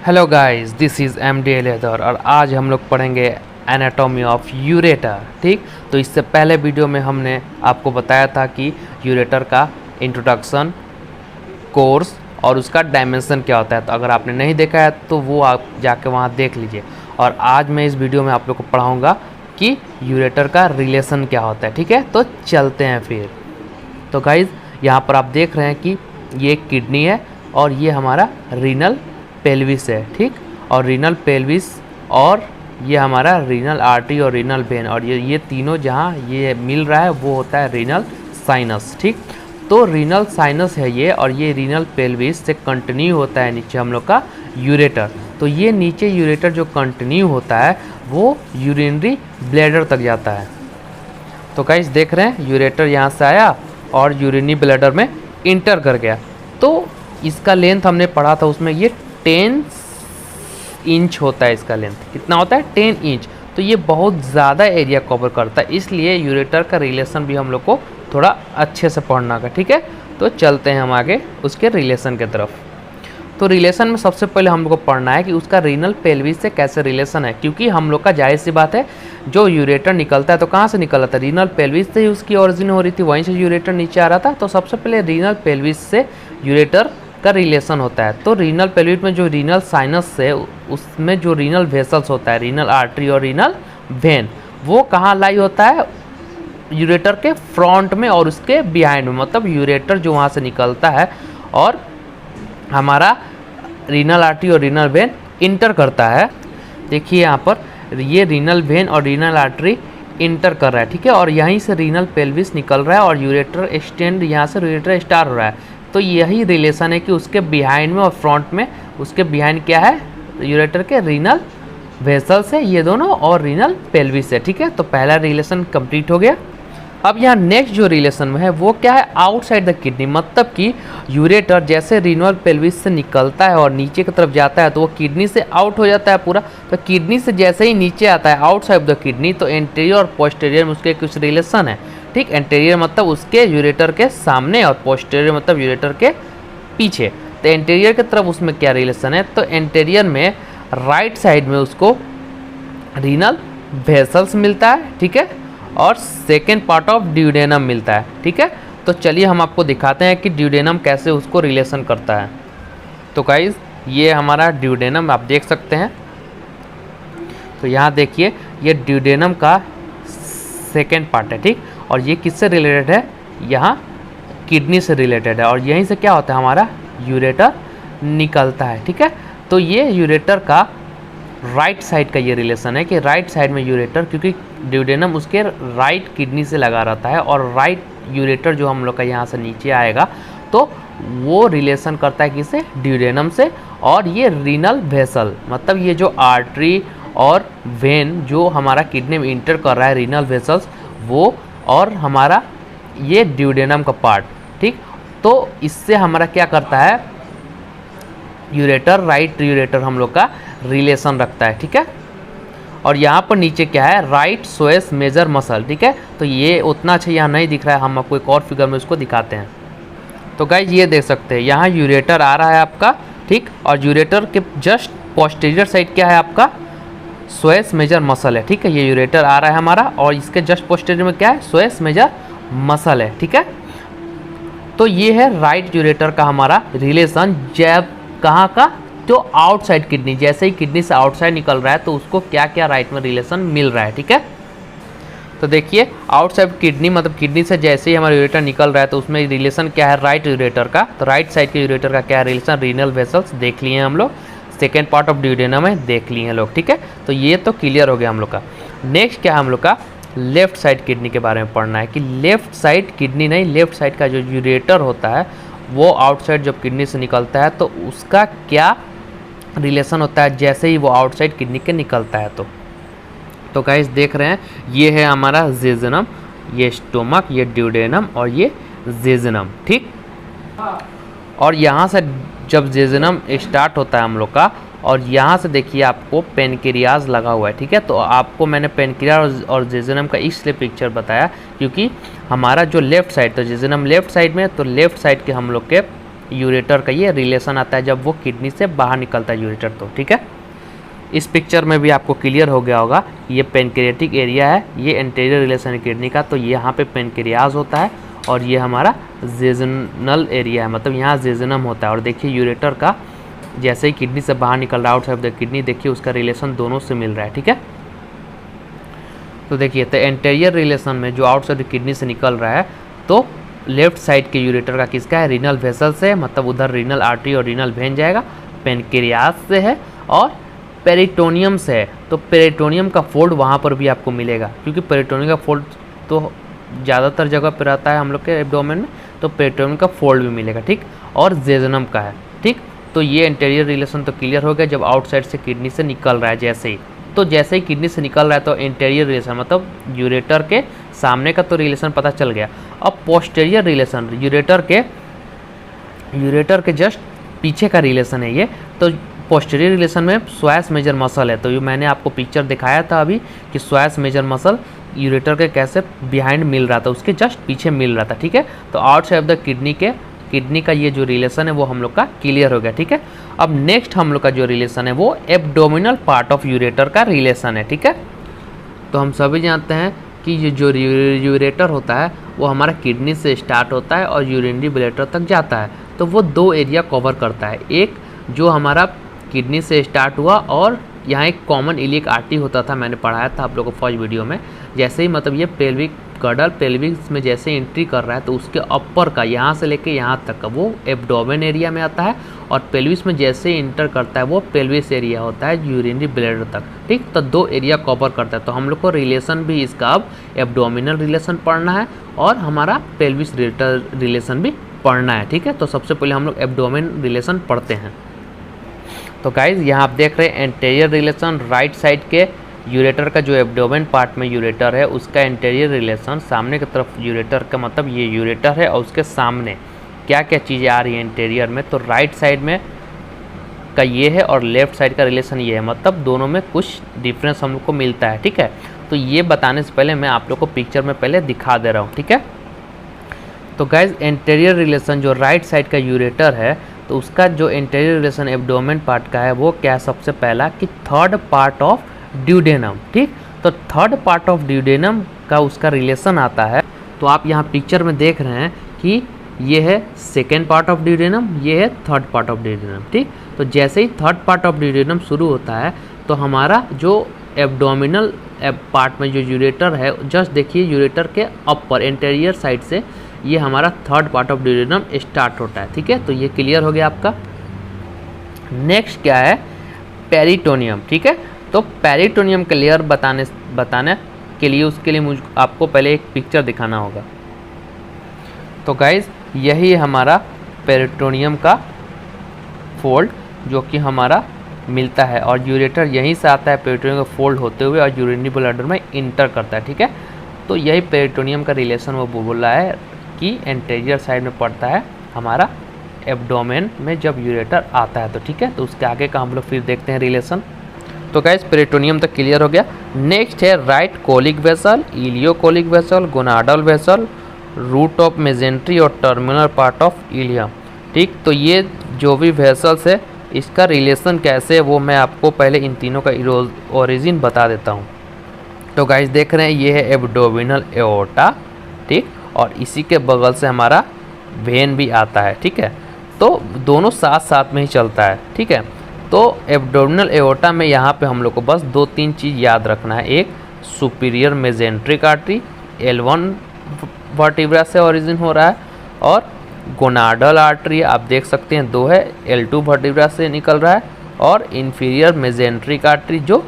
Hello guys, this is MD leather और आज हम लोग पढ़ेंगे एनाटॉमी ऑफ यूरेटर। ठीक, तो इससे पहले वीडियो में हमने आपको बताया था कि यूरेटर का इंट्रोडक्शन, कोर्स और उसका डायमेंशन क्या होता है। तो अगर आपने नहीं देखा है तो वो आप जाके वहाँ देख लीजिए। और आज मैं इस वीडियो में आप लोग को पढ़ाऊँगा कि यूरेटर का रिलेशन क्या होता है। ठीक है, तो चलते हैं फिर। तो गाइस, यहाँ पर आप देख रहे हैं कि ये किडनी है और ये हमारा रीनल पेल्विस है। ठीक, और रीनल पेल्विस और ये हमारा रीनल आर्टरी और रीनल वेन, और ये तीनों जहाँ ये मिल रहा है वो होता है रीनल साइनस। ठीक, तो रीनल साइनस है ये, और ये रीनल पेल्विस से कंटिन्यू होता है नीचे हम लोग का यूरेटर। तो ये नीचे यूरेटर जो कंटिन्यू होता है वो यूरिनरी ब्लैडर तक जाता है। तो गाइस देख रहे हैं, यूरेटर यहाँ से आया और यूरिनरी ब्लैडर में इंटर कर गया। तो इसका लेंथ हमने पढ़ा था, उसमें ये 10 इंच होता है। इसका लेंथ कितना होता है? 10 इंच। तो ये बहुत ज़्यादा एरिया कवर करता है, इसलिए यूरेटर का रिलेशन भी हम लोग को थोड़ा अच्छे से पढ़ना का। ठीक है, तो चलते हैं हम आगे उसके रिलेशन की तरफ। तो रिलेशन में सबसे पहले हम लोग को पढ़ना है कि उसका रीनल पेल्विस से कैसे रिलेशन है, क्योंकि हम लोग का जाहिर सी बात है जो यूरेटर निकलता है तो कहाँ से निकला था? रीनल पेल्विस से ही उसकी ओरिजिन हो रही थी, वहीं से यूरेटर नीचे आ रहा था। तो सबसे पहले रीनल पेल्विस से यूरेटर का रिलेशन होता है। तो रीनल पेल्विस में जो रीनल साइनस है उसमें जो रीनल वेसल्स होता है, रीनल आर्टरी और रीनल वेन, वो कहाँ लाई होता है? यूरेटर के फ्रंट में और उसके बिहाइंड में। मतलब यूरेटर जो वहाँ से निकलता है और हमारा रीनल आर्टरी और रीनल वेन इंटर करता है। देखिए यहाँ पर ये रीनल वेन और रीनल आर्टरी इंटर कर रहा है। ठीक है, और यहीं से रीनल पेल्विस निकल रहा है और यूरेटर एक्सटेंड, यहाँ से यूरेटर स्टार्ट हो रहा है। तो यही रिलेशन है कि उसके बिहाइंड में और फ्रंट में, उसके बिहाइंड क्या है? यूरेटर के रीनल वेसल्स है ये दोनों, और रीनल पेल्विस है। ठीक है, तो पहला रिलेशन कंप्लीट हो गया। अब यहाँ नेक्स्ट जो रिलेशन में है वो क्या है? Outside the kidney. मतलब कि यूरेटर जैसे रीनल पेल्विस से निकलता है और नीचे की तरफ जाता है तो वो किडनी से आउट हो जाता है पूरा। तो किडनी से जैसे ही नीचे आता है आउटसाइड द किडनी, तो एंटीरियर और पोस्टीरियर में उसके कुछ रिलेशन है। ठीक, एंटीरियर मतलब उसके यूरेटर के सामने और पोस्टीरियर मतलब यूरेटर के पीछे। तो एंटीरियर की तरफ उसमें क्या रिलेशन है? तो एंटीरियर में राइट साइड में उसको रीनल वेसल्स मिलता है। ठीक है, और सेकेंड पार्ट ऑफ ड्यूडेनम मिलता है। ठीक है, तो चलिए हम आपको दिखाते हैं कि ड्यूडेनम कैसे उसको रिलेशन करता है। तो गाइस, ये हमारा ड्यूडेनम आप देख सकते हैं। तो यहाँ देखिए, ये ड्यूडेनम का सेकेंड पार्ट है। ठीक, और ये किससे रिलेटेड है? यहाँ किडनी से रिलेटेड है, और यहीं से क्या होता है? हमारा यूरेटर निकलता है। ठीक है, तो ये यूरेटर का राइट साइड का ये रिलेशन है कि राइट साइड में यूरेटर, क्योंकि ड्यूडेनम उसके राइट किडनी से लगा रहता है, और राइट यूरेटर जो हम लोग का यहाँ से नीचे आएगा तो वो रिलेशन करता है किसे? ड्यूडेनम से। और ये रीनल वेसल, मतलब ये जो आर्टरी और वेन जो हमारा किडनी में इंटर कर रहा है, रीनल वेसल्स वो, और हमारा ये ड्यूडेनम का पार्ट। ठीक, तो इससे हमारा क्या करता है? यूरेटर, राइट यूरेटर हम लोग का रिलेशन रखता है। ठीक है, और यहाँ पर नीचे क्या है? Right psoas major muscle. ठीक है, तो ये उतना अच्छा यहाँ नहीं दिख रहा है, हम आपको एक और फिगर में उसको दिखाते हैं। तो गाइज ये देख सकते हैं, यहाँ यूरेटर आ रहा है आपका। ठीक, और यूरेटर के जस्ट पोस्टीरियर साइड क्या है आपका? सोएस मेजर मसल है। ठीक है, ये यूरेटर आ रहा है हमारा, और इसके जस्ट पोस्टीरियर में क्या है? सोएस मेजर मसल है। ठीक है, तो ये है राइट यूरेटर का हमारा रिलेशन। जब कहाँ का? तो आउटसाइड किडनी, जैसे ही किडनी से आउटसाइड निकल रहा है तो उसको क्या क्या राइट में रिलेशन मिल रहा है। ठीक है, तो देखिए आउटसाइड किडनी मतलब किडनी से जैसे ही हमारा यूरेटर निकल रहा है तो उसमें रिलेशन क्या है? राइट यूरेटर का। तो राइट साइड के यूरेटर का क्या रिलेशन? रीनल वेसल्स देख लिए हैं हम लोग, सेकेंड पार्ट ऑफ ड्यूडेनम है देख लिए हैं लोग। ठीक है, तो ये तो क्लियर हो गया हम लोग का। नेक्स्ट क्या है हम लोग का? लेफ्ट साइड किडनी के बारे में पढ़ना है कि लेफ्ट साइड किडनी नहीं, लेफ्ट साइड का जो यूरेटर होता है वो आउटसाइड जब किडनी से निकलता है तो उसका क्या रिलेशन होता है जैसे ही वो आउटसाइड किडनी के निकलता है। तो गाइस देख रहे हैं, ये है हमारा जेजुनम, ये स्टोमक, ये ड्यूडेनम और ये जेजुनम। ठीक, और यहाँ से जब जेजुनम स्टार्ट होता है हम लोग का, और यहाँ से देखिए आपको पेनक्रियाज लगा हुआ है। ठीक है, तो आपको मैंने पेनक्रियाज और जेजुनम का इसलिए पिक्चर बताया क्योंकि हमारा जो लेफ्ट साइड, तो जेजुनम लेफ्ट साइड में, तो लेफ्ट साइड के हम लोग के यूरेटर का ये रिलेशन आता है जब वो किडनी से बाहर निकलता है यूरेटर। तो ठीक है, इस पिक्चर में भी आपको क्लियर हो गया होगा, ये पेनक्रियाटिक एरिया है, ये एंटीरियर रिलेशन है किडनी का, तो यहाँ पे पेनक्रियाज होता है और ये हमारा जेजुनल एरिया है, मतलब यहाँ जेजुनम होता है। और देखिए यूरेटर का जैसे ही किडनी से बाहर निकल रहा है आउटसाइड द किडनी, देखिए उसका रिलेशन दोनों से मिल रहा है। ठीक है, तो देखिए तो एंटीरियर रिलेशन में जो आउटसाइड किडनी से निकल रहा है, तो लेफ्ट साइड के यूरेटर का किसका है, रीनल वेसल से, मतलब उधर रीनल आर्टरी और रीनल वेन जाएगा, पेनक्रियाज से है और पेरिटोनियम से है। तो पेरिटोनियम का फोल्ड वहाँ पर भी आपको मिलेगा, क्योंकि पेरिटोनियम का फोल्ड तो ज़्यादातर जगह पर रहता है हम लोग के एब्डोमेन में, तो पेरिटोनियम का फोल्ड भी मिलेगा। ठीक, और जेजुनम का है। ठीक, तो ये इंटीरियर रिलेशन तो क्लियर हो गया जब आउटसाइड से किडनी से निकल रहा है जैसे ही, तो जैसे ही किडनी से निकल रहा है तो इंटीरियर रिलेशन मतलब यूरेटर के सामने का तो रिलेशन पता चल गया। अब पोस्टीरियर रिलेशन यूरेटर के जस्ट पीछे का रिलेशन है ये। तो पोस्टीरियर रिलेशन में स्वास मेजर मसल है, तो ये मैंने आपको पिक्चर दिखाया था अभी कि स्वास मेजर मसल यूरेटर के कैसे बिहाइंड मिल रहा था, उसके जस्ट पीछे मिल रहा था। ठीक है, तो आउटसाइड ऑफ द किडनी का ये जो रिलेशन है वो हम लोग का क्लियर हो गया। ठीक है, अब नेक्स्ट हम लोग का जो रिलेशन है वो एब्डोमिनल पार्ट ऑफ यूरेटर का रिलेशन है। ठीक है, तो हम सभी जानते हैं कि ये जो यूरेटर होता है वो हमारा किडनी से स्टार्ट होता है और यूरिनरी ब्लैडर तक जाता है, तो वो दो एरिया कवर करता है। एक जो हमारा किडनी से स्टार्ट हुआ और यहाँ एक कॉमन इलियक आर्टरी होता था, मैंने पढ़ाया था आप लोगों को फर्स्ट वीडियो में। जैसे ही मतलब ये पेल्विक गर्डल पेल्विक्स में जैसे एंट्री कर रहा है तो उसके अपर का यहाँ से लेके यहाँ तक का वो एब्डोमेन एरिया में आता है, और पेल्विस में जैसे इंटर करता है वो पेल्विस एरिया होता है यूरिनरी ब्लैडर तक। ठीक, तो दो एरिया कवर करता है। तो हम लोग को रिलेशन भी इसका अब एब्डोमिनल रिलेशन पढ़ना है और हमारा पेल्विस रिलेशन भी पढ़ना है। ठीक है, तो सबसे पहले हम लोग एब्डोमेन रिलेशन पढ़ते हैं। तो गाइज यहाँ आप देख रहे हैं एंटीरियर रिलेशन, राइट साइड के यूरेटर का जो एब्डोमेन पार्ट में यूरेटर है उसका एंटीरियर रिलेशन, सामने की तरफ यूरेटर का मतलब ये यूरेटर है और उसके सामने क्या क्या चीज़ें आ रही हैं इंटीरियर में, तो राइट साइड में का ये है और लेफ्ट साइड का रिलेशन ये है, मतलब दोनों में कुछ डिफरेंस हम लोग को मिलता है। ठीक है, तो ये बताने से पहले मैं आप लोग को पिक्चर में पहले दिखा दे रहा हूँ। ठीक है, तो गाइज एंटीरियर रिलेशन जो राइट साइड का यूरेटर है तो उसका जो एंटीरियर रिलेशन एब्डोमेन पार्ट का है वो क्या है, सबसे पहला कि थर्ड पार्ट ऑफ ड्यूडेनम। ठीक, तो थर्ड पार्ट ऑफ ड्यूडेनम का उसका रिलेशन आता है। तो आप यहाँ पिक्चर में देख रहे हैं कि ये है सेकेंड पार्ट ऑफ ड्यूडेनम, ये है थर्ड पार्ट ऑफ ड्यूडेनम। ठीक, तो जैसे ही थर्ड पार्ट ऑफ ड्यूडेनम शुरू होता है तो हमारा जो एब्डोमिनल पार्ट में जो यूरेटर है, जस्ट देखिए यूरेटर के अपर एंटीरियर साइड से ये हमारा third part of duodenum start होता है। ठीक है, तो ये क्लियर हो गया आपका। नेक्स्ट क्या है, पेरिटोनियम। ठीक है, तो पेरिटोनियम का लेयर बताने के लिए उसके लिए मुझे आपको पहले एक पिक्चर दिखाना होगा। तो गाइज यही हमारा पेरिटोनियम का फोल्ड जो कि हमारा मिलता है और यूरेटर यहीं से आता है पेरिटोनियम का फोल्ड होते हुए और यूरिनरी ब्लैडर में इंटर करता है। ठीक है, तो यही पेरिटोनियम का रिलेशन वो बोल रहा है कि एंटीरियर साइड में पड़ता है हमारा एब्डोमेन में जब यूरेटर आता है। तो ठीक है, तो उसके आगे का हम लोग फिर देखते हैं रिलेशन। तो गाइस पेरिटोनियम तक क्लियर हो गया। नेक्स्ट है right colic vessel, ileocolic vessel, gonadal vessel, root of mesentery और टर्मिनल पार्ट ऑफ इलियम। ठीक, तो ये जो भी वेसल्स है इसका रिलेशन कैसे है वो मैं आपको पहले इन तीनों का ओरिजिन बता देता हूँ। तो गाइस देख रहे हैं ये है एब्डोमिनल एओर्टा। ठीक, और इसी के बगल से हमारा वेन भी आता है। ठीक है, तो दोनों साथ साथ में ही चलता है। ठीक है, तो एब्डोमिनल एओर्टा में यहाँ पे हम लोग को बस दो तीन चीज़ याद रखना है। एक superior mesenteric artery L1 vertebra से ओरिजिन हो रहा है और गोनाडल आर्टरी आप देख सकते हैं दो है, L2 वर्टिब्रा से निकल रहा है और इन्फीरियर मेजेंट्रिक आर्टरी जो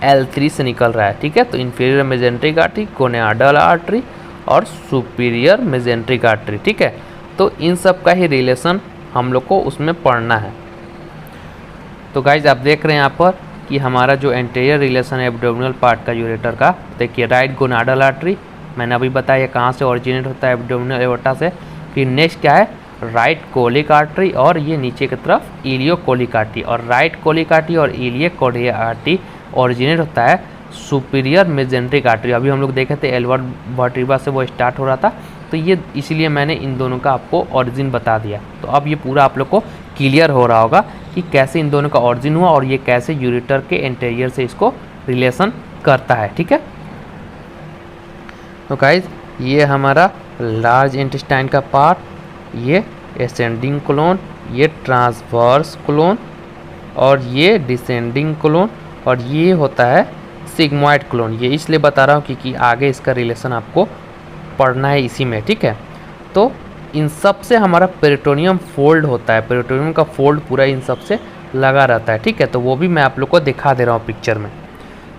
L3 से निकल रहा है। ठीक है, तो inferior mesenteric artery, gonadal artery और सुपीरियर मेजेंट्रिक आर्टरी। ठीक है, तो इन सब का ही रिलेशन हम लोग को उसमें पढ़ना है। तो गाइज आप देख रहे हैं यहाँ पर कि हमारा जो एंटीरियर रिलेशन है एब्डोमिनल पार्ट का यूरेटर का, देखिए राइट गोनाडल आर्टरी मैंने अभी बताया कहाँ से ओरिजिनेट होता है एब्डोमिनल एओर्टा से। फिर नेक्स्ट क्या है, राइट कोलिक आर्टरी और ये नीचे की तरफ इलियोकोलिक आर्टरी, और राइट कोलिक आर्टरी और इलियोकोलिक आर्टरी ओरिजिनेट होता है सुपीरियर मेजेंट्रिक आर्टरी। अभी हम लोग देखे थे L1 वर्टिब्रा से वो स्टार्ट हो रहा था, तो तो ये इसीलिए मैंने इन दोनों का आपको ऑरिजिन बता दिया। तो अब ये पूरा आप लोग को क्लियर हो रहा होगा कि कैसे इन दोनों का ऑरिजिन हुआ और ये कैसे यूरेटर के इंटीरियर से इसको रिलेशन करता है। ठीक है, तो गाइज ये हमारा लार्ज इंटेस्टाइन का पार्ट, ये असेंडिंग कोलोन, ये ट्रांसवर्स कोलोन और ये डिसेंडिंग कोलोन और ये होता है सिग्मॉइड कोलोन। ये इसलिए बता रहा हूँ क्योंकि आगे इसका रिलेशन आपको पढ़ना है इसी में। ठीक है, तो इन सब से हमारा पेरिटोनियम फोल्ड होता है, पेरिटोनियम का फोल्ड पूरा इन सब से लगा रहता है। ठीक है, तो वो भी मैं आप लोग को दिखा दे रहा हूँ पिक्चर में।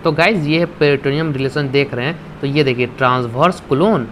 तो गाइज ये पेरिटोनियम रिलेशन देख रहे हैं, तो ये देखिए ट्रांसवर्स कोलोन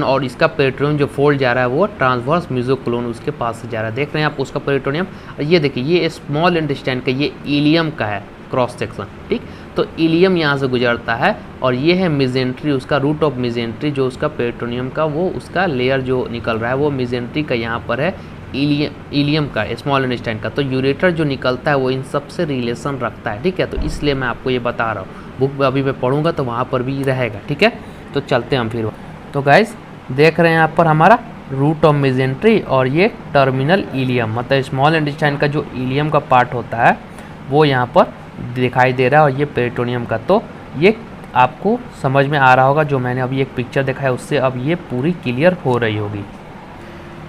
और इसका पेरिटोनियम जो फोल्ड जा रहा है वो ट्रांसवर्स मेसोकोलोन उसके पास से जा रहा है। देख रहे हैं आप उसका पेरिटोनियम। और ये देखिए ये स्मॉल इंटेस्टाइन का ये इलियम का है क्रॉस सेक्शन। ठीक, तो इलियम यहाँ से गुजरता है और ये है मेजेंट्री, उसका रूट ऑफ मेजेंट्री जो उसका पेरिटोनियम का वो उसका लेयर जो निकल रहा है वो मेजेंट्री का यहाँ पर है, इलियम का स्मॉल इंटेस्टाइन का। तो यूरेटर जो निकलता है वो इन सब से रिलेशन रखता है। ठीक है, तो इसलिए मैं आपको ये बता रहा हूँ, बुक अभी मैं पढ़ूंगा तो वहाँ पर भी रहेगा। ठीक है, तो चलते हैं हम फिर। तो गाइज देख रहे हैं यहाँ पर हमारा रूट ऑफ मेजेंट्री और ये टर्मिनल इलियम, मतलब स्मॉल इंटेस्टाइन का जो इलियम का पार्ट होता है वो यहाँ पर दिखाई दे रहा है और ये पेरिटोनियम का। तो ये आपको समझ में आ रहा होगा, जो मैंने अभी एक पिक्चर दिखाया उससे अब ये पूरी क्लियर हो रही होगी।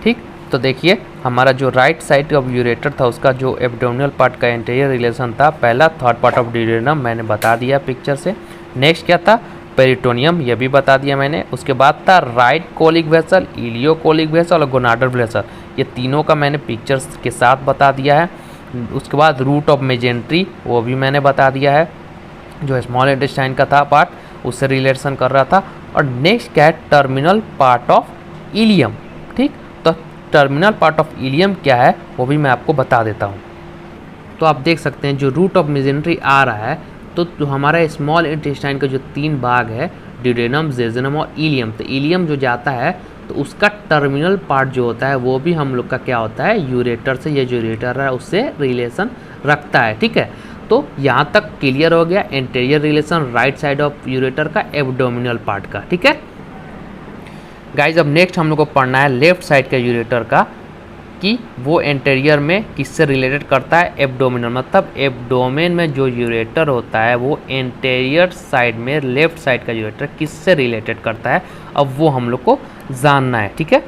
ठीक, तो देखिए हमारा जो राइट साइड ऑफ यूरेटर था उसका जो एब्डोमिनल पार्ट का इंटीरियर रिलेशन था, पहला थर्ड पार्ट ऑफ ड्यूडेनम मैंने बता दिया पिक्चर से। नेक्स्ट क्या था, पेरिटोनियम, ये भी बता दिया मैंने। उसके बाद था right colic vessel, ileocolic vessel और गोनाडल वेसल, ये तीनों का मैंने पिक्चर्स के साथ बता दिया है। उसके बाद रूट ऑफ मेजेंट्री वो भी मैंने बता दिया है, जो स्मॉल इंटेस्टाइन का था पार्ट उससे रिलेशन कर रहा था। और नेक्स्ट क्या है, टर्मिनल पार्ट ऑफ इलियम। ठीक, तो टर्मिनल पार्ट ऑफ इलियम क्या है वो भी मैं आपको बता देता हूँ। तो आप देख सकते हैं जो रूट ऑफ मेजेंट्री आ रहा है, तो हमारा स्मॉल इंटेस्टाइन का जो 3 भाग है, ड्यूडेनम, जेजुनम और इलियम, तो इलियम जो जाता है तो उसका टर्मिनल पार्ट जो होता है वो भी हम लोग का क्या होता है, यूरेटर से, ये जो यूरेटर है उससे रिलेशन रखता है। ठीक है, तो यहाँ तक क्लियर हो गया interior relation right side of ureter का एब्डोमिनल पार्ट का। ठीक है गाइज, अब नेक्स्ट हम लोग को पढ़ना है लेफ्ट साइड का यूरेटर का, कि वो इंटीरियर में किससे रिलेटेड करता है, एब्डोमिनल, मतलब एब्डोमेन में जो यूरेटर होता है वो इंटीरियर साइड में लेफ्ट साइड का यूरेटर किससे रिलेटेड करता है, अब वो हम लोग को जानना है। ठीक है,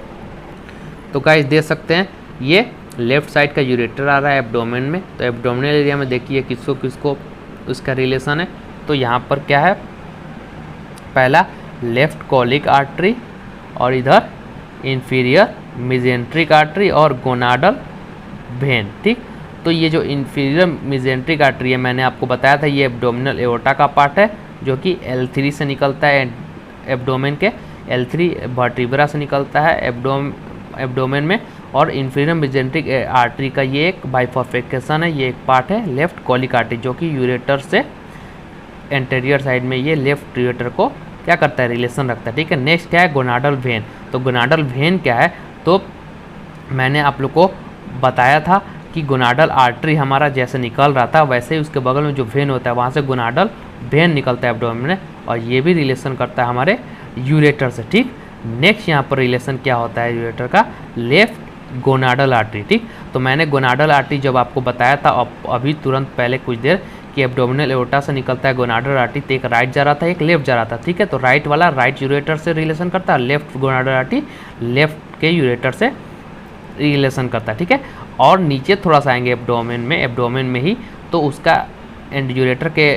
तो गाइस देख सकते हैं ये लेफ्ट साइड का यूरेटर आ रहा है एब्डोमेन में, तो एब्डोमिनल एरिया में देखिए किसको किसको उसका रिलेशन है। तो यहाँ पर क्या है, पहला लेफ्ट कोलिक आर्टरी और इधर इंफीरियर मेजेंट्रिक आर्टरी और गोनाडल वेन। ठीक, तो ये जो इंफीरियर मेजेंट्रिक आर्टरी है मैंने आपको बताया था ये एब्डोमिनल एओर्टा का पार्ट है, जो कि L3 से निकलता है एब्डोमेन के, L3 वर्टिब्रा से निकलता है एब्डोमेन में। और इंफीरियर मेजेंट्रिक आर्टरी का ये एक बाइफर्केशन है, ये एक पार्ट है लेफ्ट कोलिक आर्टरी, जो कि यूरेटर से एंटीरियर साइड में ये लेफ्ट यूरेटर को क्या करता है, रिलेशन रखता है। ठीक है, नेक्स्ट क्या है, गोनाडल वेन। तो गोनाडल वेन क्या है, तो मैंने आप लोग को बताया था कि गोनाडल आर्टरी हमारा जैसे निकल रहा था वैसे ही उसके बगल में जो वेन होता है वहाँ से गोनाडल वेन निकलता है एब्डोमेन में, और ये भी रिलेशन करता है हमारे यूरेटर से। ठीक, नेक्स्ट यहाँ पर रिलेशन क्या होता है यूरेटर का, लेफ्ट गोनाडल आर्टरी। ठीक, तो मैंने गोनाडल आर्टरी जब आपको बताया था अभी तुरंत पहले कुछ देर कि एब्डोमिनल एओर्टा से निकलता है गोनाडल आर्टरी, तो एक राइट जा रहा था एक लेफ्ट जा रहा था। ठीक है, तो राइट वाला राइट यूरेटर से रिलेशन करता है, लेफ्ट गोनाडल आर्टरी लेफ्ट के यूरेटर से रिलेशन करता है। ठीक है, और नीचे थोड़ा सा आएंगे एब्डोमेन में ही, तो उसका एंड यूरेटर के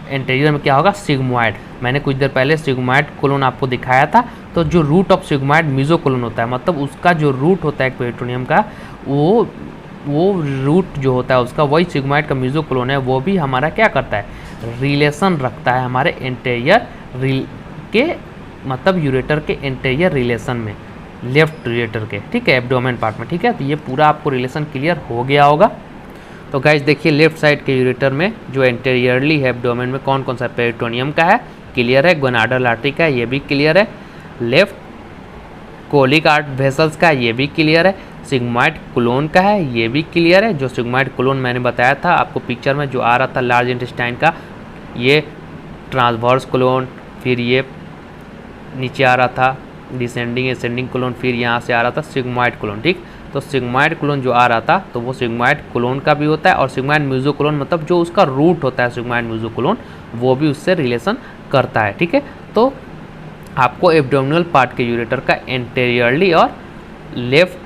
इंटीरियर में क्या होगा, सिग्मॉइड। मैंने कुछ देर पहले सिग्मॉइड कोलोन आपको दिखाया था। तो जो रूट ऑफ सिग्मॉइड मेसोकोलोन होता है, मतलब उसका जो रूट होता है पेरिटोनियम का, वो रूट जो होता है उसका वही सिग्मॉइड का मेसोकोलोन है, वो भी हमारा क्या करता है, रिलेशन रखता है हमारे इंटीरियर के, मतलब यूरेटर के इंटीरियर रिलेशन में, लेफ्ट यूरेटर के। ठीक है, एब्डोमेन पार्ट में। ठीक है, तो ये पूरा आपको रिलेशन क्लियर हो गया होगा। तो गाइज देखिए लेफ्ट साइड के यूरेटर में जो इंटीरियरली है एब्डोमेन में कौन कौन सा, पेरिटोनियम का है, क्लियर है, गोनाडल आर्टरी का ये भी क्लियर है, लेफ्ट कोलिक आर्ट वेसल्स का ये भी क्लियर है, सिग्मॉइड कोलोन का है ये भी क्लियर है। जो सिग्मॉइड कोलोन मैंने बताया था आपको पिक्चर में जो आ रहा था लार्ज इंटेस्टाइन का, ये ट्रांसवर्स कोलोन, फिर ये नीचे आ रहा था डिसेंडिंग एसेंडिंग कोलोन, फिर यहाँ से आ रहा था सिग्मॉइड कोलोन, ठीक। तो सिग्मॉइड कोलोन जो आ रहा था तो वो सिग्मॉइड कोलोन का भी होता है, और सिग्मॉइड म्यूजोकोलोन मतलब जो उसका रूट होता है सिग्मॉइड म्यूजोकोलोन, वो भी उससे रिलेशन करता है, ठीक है। तो आपको एब्डोमिनल पार्ट के यूरेटर का एंटेरियरली और लेफ्ट,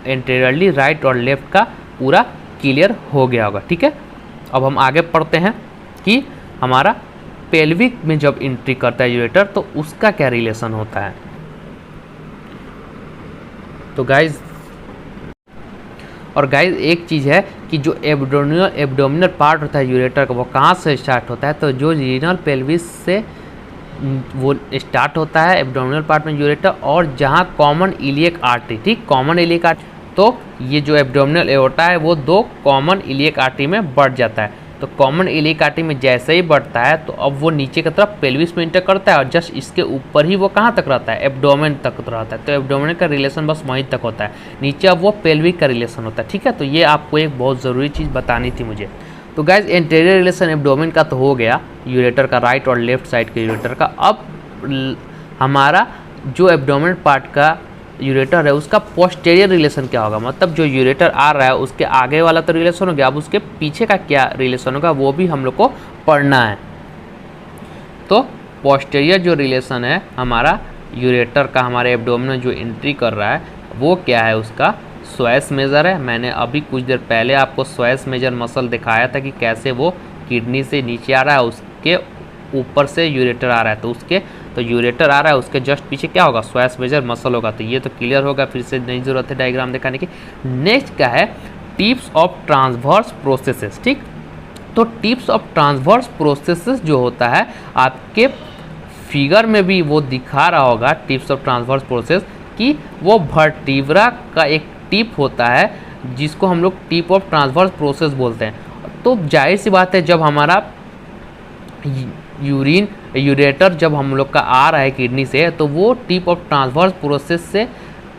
एंटेरियरली राइट और लेफ्ट का पूरा क्लियर हो गया होगा, ठीक है। अब हम आगे पढ़ते हैं कि हमारा पेल्विक में जब एंट्री करता है यूरेटर तो उसका क्या रिलेशन होता है। तो गाइज एक चीज़ है कि जो एब्डोमिनल पार्ट होता है यूरेटर का, वो कहाँ से स्टार्ट होता है, तो जो रीनल पेल्विस से वो स्टार्ट होता है एब्डोमिनल पार्ट में यूरेटर, और जहाँ कॉमन इलियक आर्टरी, ठीक, कॉमन इलियक आर्टरी, तो ये जो एब्डोमिनल एओर्टा है वो 2 कॉमन इलियक आर्टरी में बढ़ जाता है। तो कॉमन इलियक आर्टरी में जैसे ही बढ़ता है तो अब वो नीचे की तरफ पेल्विस में इंटर करता है, और जस्ट इसके ऊपर ही वो कहाँ तक रहता है, एब्डोमेन तक रहता है। तो एब्डोमेन का रिलेशन बस वहीं तक होता है, नीचे अब वो पेल्विक का रिलेशन होता है, ठीक है। तो ये आपको एक बहुत ज़रूरी चीज़ बतानी थी मुझे। तो गाइज एंटेरियर रिलेशन एब्डोमेन का तो हो गया, यूरेटर का राइट और लेफ्ट साइड के यूरेटर का। अब हमारा जो एब्डोमेन पार्ट का यूरेटर है उसका पोस्टेरियर रिलेशन क्या होगा, मतलब जो यूरेटर आ रहा है उसके आगे वाला तो रिलेशन हो गया, अब उसके पीछे का क्या रिलेशन होगा वो भी हम लोग को पढ़ना है। तो पोस्टेरियर जो रिलेशन है हमारा यूरेटर का, हमारे एब्डोमेन जो एंट्री कर रहा है वो क्या है, उसका स्वेस मेजर है। मैंने अभी कुछ देर पहले आपको स्वेस मेजर मसल दिखाया था कि कैसे वो किडनी से नीचे आ रहा है, उसके ऊपर से यूरेटर आ रहा है, तो यूरेटर आ रहा है उसके जस्ट पीछे क्या होगा, स्वेस मेजर मसल होगा। तो ये तो क्लियर होगा, फिर से नहीं ज़रूरत है डायग्राम दिखाने की। नेक्स्ट क्या है, टिप्स ऑफ ट्रांसवर्स प्रोसेसेस, ठीक। तो टिप्स ऑफ ट्रांसवर्स प्रोसेसेस जो होता है आपके फिगर में भी वो दिखा रहा होगा, टिप्स ऑफ ट्रांसवर्स प्रोसेस, कि वो वर्टिब्रा का एक टिप होता है जिसको हम लोग टिप ऑफ ट्रांसवर्स प्रोसेस बोलते हैं। तो जाहिर सी बात है जब हमारा यूरेटर जब हम लोग का आ रहा है किडनी से, तो वो टिप ऑफ ट्रांसवर्स प्रोसेस से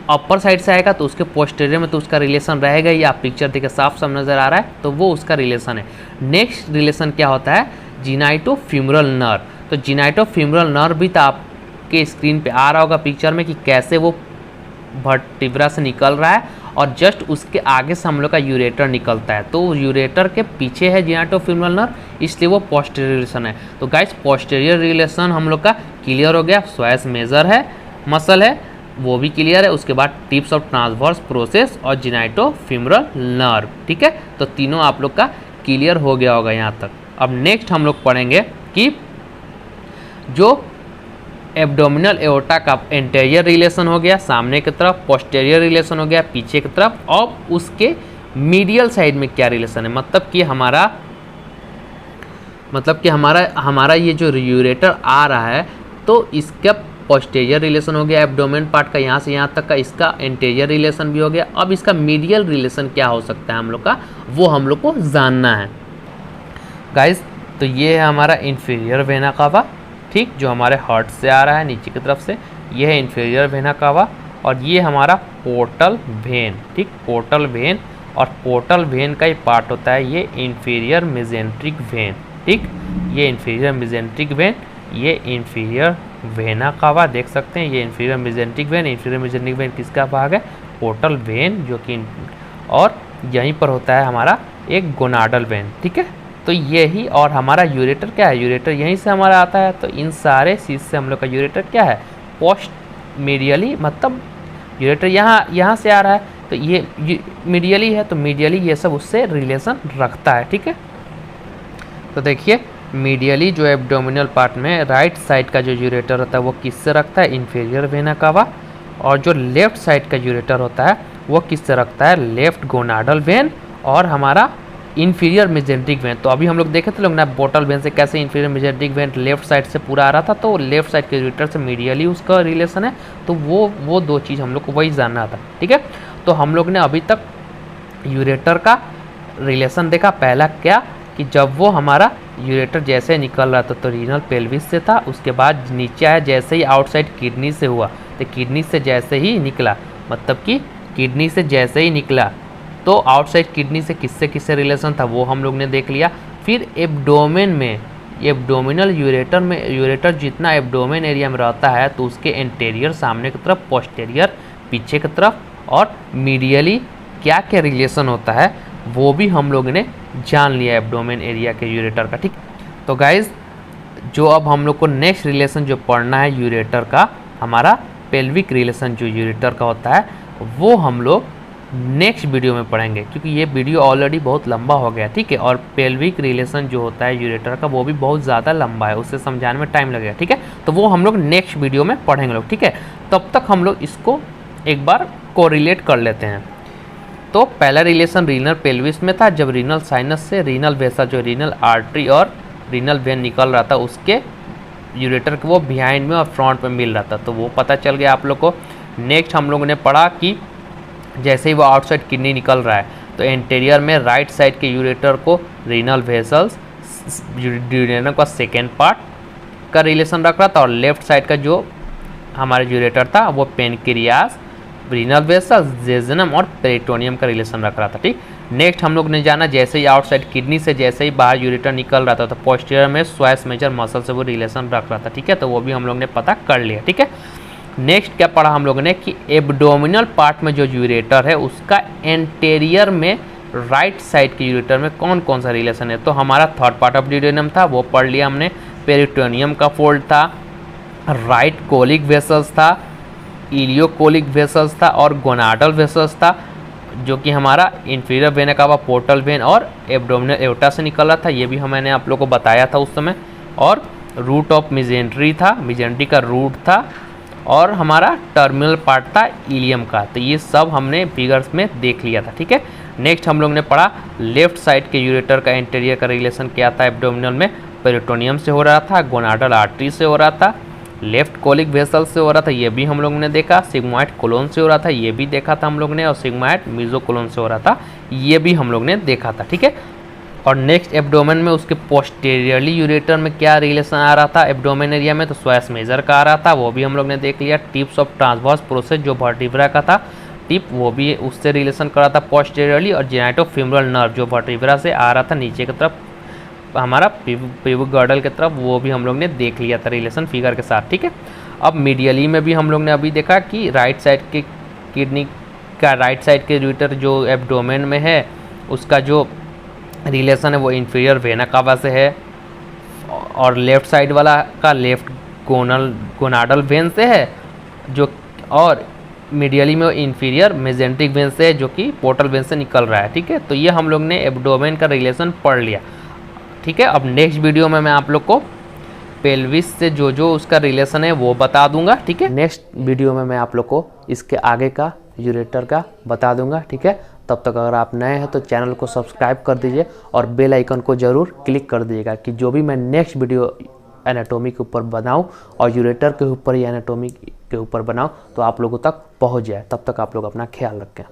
अपर साइड से आएगा, तो उसके पोस्टेरियर में तो उसका रिलेशन रहेगा ही। आप पिक्चर देखिए साफ साफ नज़र आ रहा है, तो वो उसका रिलेशन है। नेक्स्ट रिलेशन क्या होता है, जिनाइटोफिमरल नर्व। तो जिनाइटोफिमरल नर्व भी तो आपके स्क्रीन पे आ रहा होगा पिक्चर में कि कैसे वो वर्टिब्रा से निकल रहा है, और जस्ट उसके आगे से हम लोग का यूरेटर निकलता है। तो यूरेटर के पीछे है जिनाइटोफिमरल नर्व, इसलिए वो पोस्टेरियर रिलेशन है। तो गाइस पोस्टेरियर रिलेशन हम लोग का क्लियर हो गया, स्वेस मेजर है, मसल है, वो भी क्लियर है। उसके बाद टिप्स ऑफ ट्रांसवर्स प्रोसेस और जिनाइटोफिमरल नर्व, ठीक है। तो तीनों आप लोग का क्लियर हो गया होगा यहाँ तक। अब नेक्स्ट हम लोग पढ़ेंगे कि जो एब्डोमिनल एओर्टा का एंटेरियर रिलेशन हो गया सामने की तरफ, पोस्टेरियर रिलेशन हो गया पीछे की तरफ, और उसके मीडियल साइड में क्या रिलेशन है, मतलब कि हमारा ये जो यूरेटर आ रहा है तो इसका पोस्टेरियर रिलेशन हो गया एब्डोमेन पार्ट का, यहाँ से यहाँ तक का, इसका एंटेरियर रिलेशन भी हो गया। अब इसका मीडियल रिलेशन क्या हो सकता है हम लोग का, वो हम लोग को जानना है गाइज। तो ये है हमारा इंफीरियर वेना कावा, ठीक, जो हमारे हार्ट से आ रहा है नीचे की तरफ से, ये है इंफीरियर वेना कावा, और ये हमारा पोर्टल वेन, ठीक, पोर्टल वेन। और पोर्टल वेन का ही पार्ट होता है ये इंफीरियर मेजेंट्रिक वेन, ठीक, ये इंफीरियर मेजेंट्रिक वेन, ये इंफीरियर वेना कावा देख सकते हैं, ये inferior mesenteric when. Inferior mesenteric when किसका भाग है, पोर्टल वेन, जो कि और यहीं पर होता है हमारा एक गोनाडल वेन, ठीक है। तो यही, और हमारा यूरेटर क्या है, यूरेटर यहीं से हमारा आता है। तो इन सारे चीज़ से हम लोग का यूरेटर क्या है, पोस्ट मीडियली, मतलब यूरेटर यहाँ से आ रहा है, तो ये मीडियली है, तो मीडियली ये सब उससे रिलेशन रखता है, ठीक है। तो देखिए मीडियली जो एब्डोमिनल पार्ट में राइट साइड का जो यूरेटर होता है वो किससे रखता है, इंफीरियर वेना कावा, और जो लेफ्ट साइड का यूरेटर होता है वो किससे रखता है, लेफ्ट गोनाडल वेन और हमारा इंफीरियर मेजेंट्रिक वेन। तो अभी हम लोग देखे थे लोग ना पोर्टल वेन से कैसे inferior mesenteric when left side से पूरा आ रहा था, तो लेफ्ट साइड के यूरेटर से मीडियली उसका रिलेशन है। तो वो दो चीज़ हम लोग को वही जानना था, ठीक है। तो हम लोग ने अभी तक यूरेटर का रिलेशन देखा, पहला क्या कि जब वो हमारा यूरेटर जैसे निकल रहा था तो रीनल पेल्विस से था, उसके बाद नीचे आया जैसे ही आउटसाइड किडनी से हुआ, तो किडनी से जैसे ही निकला, मतलब कि किडनी से जैसे ही निकला तो आउटसाइड किडनी से किससे किससे रिलेशन था वो हम लोग ने देख लिया। फिर एब्डोमेन में एब्डोमिनल यूरेटर में, यूरेटर जितना एब्डोमेन एरिया में रहता है तो उसके इंटीरियर सामने की तरफ, पोस्टीरियर पीछे की तरफ और मीडियली क्या क्या रिलेशन होता है वो भी हम लोग ने जान लिया एब्डोमेन एरिया के यूरेटर का। ठीक, तो गाइज जो अब हम लोग को नेक्स्ट रिलेशन जो पढ़ना है यूरेटर का, हमारा पेल्विक रिलेशन जो यूरेटर का होता है वो हम लोग नेक्स्ट वीडियो में पढ़ेंगे, क्योंकि ये वीडियो ऑलरेडी बहुत लंबा हो गया। ठीक है, और पेल्विक रिलेशन जो होता है यूरेटर का वो भी बहुत ज़्यादा लंबा है, उससे समझाने में टाइम लगेगा। ठीक है, तो वो हम लोग नेक्स्ट वीडियो में पढ़ेंगे लोग। ठीक है, तब तक हम लोग इसको एक बार कोरिलेट कर लेते हैं। तो पहला रिलेशन रीनल पेल्विस में था, जब रीनल साइनस से रीनल वेसा जो रीनल आर्टरी और रीनल वेन निकल रहा था उसके यूरेटर के वो बिहाइंड में और फ्रंट में मिल रहा था, तो वो पता चल गया आप लोग को। नेक्स्ट हम लोगों ने पढ़ा कि जैसे ही वो आउटसाइड किडनी निकल रहा है तो इंटीरियर में राइट साइड के यूरेटर को रीनल वेसल्स, यूरेटर का सेकेंड पार्ट का रिलेशन रख रहा था, और लेफ्ट साइड का जो हमारे यूरेटर था वो पेनक्रियास, रीनल वेसल्स, जेजनम और पेरिटोनियम का रिलेशन रख रहा था। ठीक, नेक्स्ट हम लोग ने जाना जैसे ही आउटसाइड किडनी से जैसे ही बाहर यूरेटर निकल रहा था तो पोस्टीरियर में स्वाइस मेजर मसल से वो रिलेशन रख रहा था। ठीक है, तो वो भी हम लोग ने पता कर लिया। ठीक है, नेक्स्ट क्या पढ़ा हम लोगों ने कि एब्डोमिनल पार्ट में जो यूरेटर है उसका एंटेरियर में राइट साइड के यूरेटर में कौन कौन सा रिलेशन है। तो हमारा थर्ड पार्ट ऑफ ड्यूडेनम था, वो पढ़ लिया हमने। पेरिटोनियम का फोल्ड था, राइट कोलिक वेसल्स था, इलियोकोलिक वेसल्स था और गोनाडल वेसल्स था, जो कि हमारा इंफीरियर वेन का पोर्टल वेन और एब्डोमिनल एओर्टा से निकल रहा था। ये भी मैंने आप लोग को बताया था उस समय। और रूट ऑफ मिजेंट्री था, मिजेंट्री का रूट था, और हमारा टर्मिनल पार्ट था इलियम का। तो ये सब हमने फिगर्स में देख लिया था। ठीक है, नेक्स्ट हम लोग ने पढ़ा लेफ्ट साइड के यूरेटर का इंटीरियर का रिलेशन क्या था एब्डोमिनल में, पेरिटोनियम से हो रहा था, गोनाडल आर्टरी से हो रहा था, लेफ्ट कोलिक वेसल से हो रहा था, ये भी हम लोग ने देखा, सिग्मोइड कोलोन से हो रहा था, ये भी देखा था हम लोग ने, और सिग्मोइड मेसोकोलोन से हो रहा था, ये भी हम लोग ने देखा था। ठीक है, और नेक्स्ट एब्डोमेन में उसके पोस्टीरियरली यूरेटर में क्या रिलेशन आ रहा था एब्डोमेन एरिया में, तो स्वाइस मेजर का आ रहा था, वो भी हम लोग ने देख लिया। टिप्स ऑफ ट्रांसवर्स प्रोसेस जो वर्टिब्रा का था टिप, वो भी उससे रिलेशन कर रहा था पोस्टीरियरली, और जेनाइटोफिमरल नर्व जो वर्टिब्रा से आ रहा था नीचे की तरफ हमारा पिवक गर्डल की तरफ, वो भी हम लोग ने देख लिया था रिलेशन फिगर के साथ। ठीक है, अब मीडियली में भी हम लोग ने अभी देखा कि राइट साइड के किडनी का राइट साइड के यूरेटर जो एब्डोमेन में है उसका जो रिलेशन है वो इंफीरियर वेना कावा से है, और लेफ्ट साइड वाला का लेफ्ट गोनाडल वेन से है जो, और मीडियली में इंफीरियर मेजेंट्रिक वेन से है जो कि पोर्टल वेन से निकल रहा है। ठीक है, तो ये हम लोग ने एब्डोमेन का रिलेशन पढ़ लिया। ठीक है, अब नेक्स्ट वीडियो में मैं आप लोग को पेल्विस से जो उसका रिलेशन है वो बता दूंगा। ठीक है, नेक्स्ट वीडियो में मैं आप लोग को इसके आगे का यूरेटर का बता दूंगा। ठीक है, तब तक अगर आप नए हैं तो चैनल को सब्सक्राइब कर दीजिए और बेल आइकन को ज़रूर क्लिक कर दीजिएगा कि जो भी मैं नेक्स्ट वीडियो एनाटॉमी के ऊपर बनाऊं और यूरेटर के ऊपर या एनाटॉमी के ऊपर बनाऊं तो आप लोगों तक पहुंच जाए। तब तक आप लोग अपना ख्याल रखें।